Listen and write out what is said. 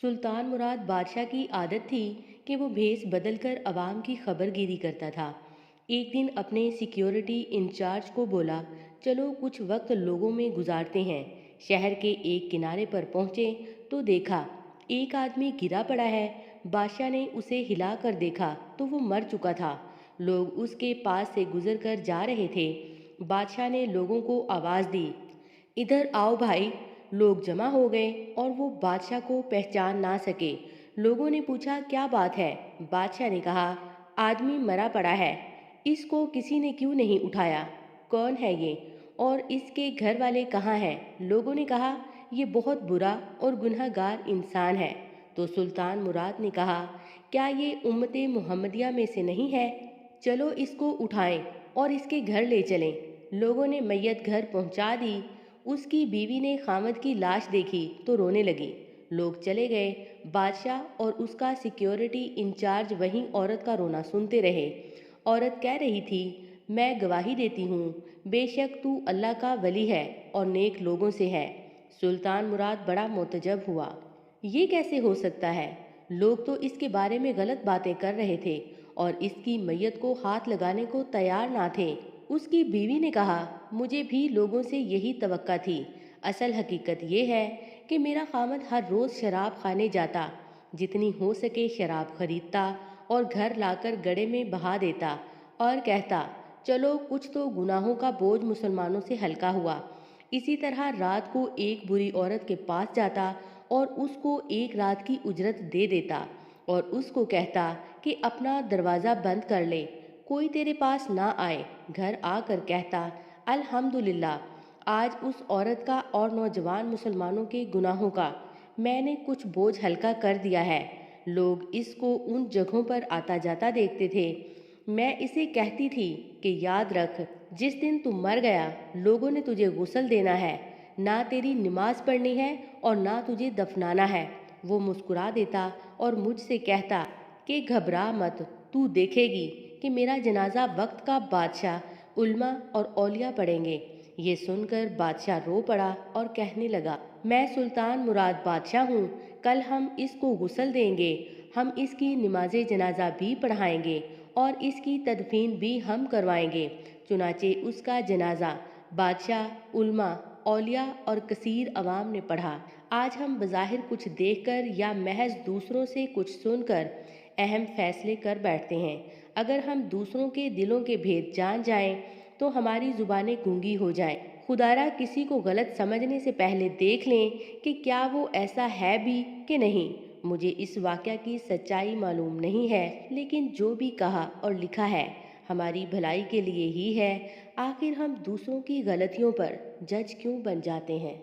सुल्तान मुराद बादशाह की आदत थी कि वो भेस बदल कर अवाम की खबरगिरी करता था। एक दिन अपने सिक्योरिटी इंचार्ज को बोला, चलो कुछ वक्त लोगों में गुजारते हैं। शहर के एक किनारे पर पहुंचे तो देखा एक आदमी गिरा पड़ा है। बादशाह ने उसे हिला कर देखा तो वो मर चुका था। लोग उसके पास से गुजर कर जा रहे थे। बादशाह ने लोगों को आवाज़ दी, इधर आओ भाई। लोग जमा हो गए और वो बादशाह को पहचान ना सके। लोगों ने पूछा, क्या बात है? बादशाह ने कहा, आदमी मरा पड़ा है, इसको किसी ने क्यों नहीं उठाया? कौन है ये और इसके घर वाले कहाँ हैं? लोगों ने कहा, ये बहुत बुरा और गुनहगार इंसान है। तो सुल्तान मुराद ने कहा, क्या ये उम्मते मुहम्मदिया में से नहीं है? चलो इसको उठाएं और इसके घर ले चलें। लोगों ने मैयत घर पहुंचा दी। उसकी बीवी ने खामद की लाश देखी तो रोने लगी। लोग चले गए। बादशाह और उसका सिक्योरिटी इंचार्ज वहीं औरत का रोना सुनते रहे। औरत कह रही थी, मैं गवाही देती हूँ, बेशक तू अल्लाह का वली है और नेक लोगों से है। सुल्तान मुराद बड़ा मुतजब हुआ। ये कैसे हो सकता है? लोग तो इसके बारे में गलत बातें कर रहे थे और इसकी मैयत को हाथ लगाने को तैयार ना थे। उसकी बीवी ने कहा, मुझे भी लोगों से यही तवक्का थी। असल हकीकत ये है कि मेरा खामद हर रोज़ शराब खाने जाता, जितनी हो सके शराब खरीदता और घर लाकर गड़े में बहा देता और कहता, चलो कुछ तो गुनाहों का बोझ मुसलमानों से हल्का हुआ। इसी तरह रात को एक बुरी औरत के पास जाता और उसको एक रात की उजरत दे देता और उसको कहता कि अपना दरवाज़ा बंद कर ले, कोई तेरे पास ना आए। घर आकर कहता, अल्हम्दुलिल्लाह, आज उस औरत का और नौजवान मुसलमानों के गुनाहों का मैंने कुछ बोझ हल्का कर दिया है। लोग इसको उन जगहों पर आता जाता देखते थे। मैं इसे कहती थी कि याद रख, जिस दिन तू मर गया लोगों ने तुझे गुस्ल देना है, ना तेरी नमाज पढ़नी है और ना तुझे दफनाना है। वो मुस्कुरा देता और मुझसे कहता कि घबरा मत, तू देखेगी कि मेरा जनाजा वक्त का बादशाह उल्मा और औलिया पढ़ेंगे। ये सुनकर बादशाह रो पड़ा और कहने लगा, मैं सुल्तान मुराद बादशाह हूँ, कल हम इसको गुस्ल देंगे, हम इसकी नमाज जनाजा भी पढ़ाएंगे और इसकी तदफीन भी हम करवाएंगे। चुनाचे उसका जनाजा बादशाह, उल्मा, औलिया और कसीर अवाम ने पढ़ा। आज हम बज़ाहिर कुछ देखकर या महज दूसरों से कुछ सुनकर अहम फैसले कर बैठते हैं। अगर हम दूसरों के दिलों के भेद जान जाएं तो हमारी ज़ुबानें गूंगी हो जाएं। खुदारा किसी को गलत समझने से पहले देख लें कि क्या वो ऐसा है भी कि नहीं। मुझे इस वाक़या की सच्चाई मालूम नहीं है, लेकिन जो भी कहा और लिखा है हमारी भलाई के लिए ही है। आखिर हम दूसरों की गलतियों पर जज क्यों बन जाते हैं?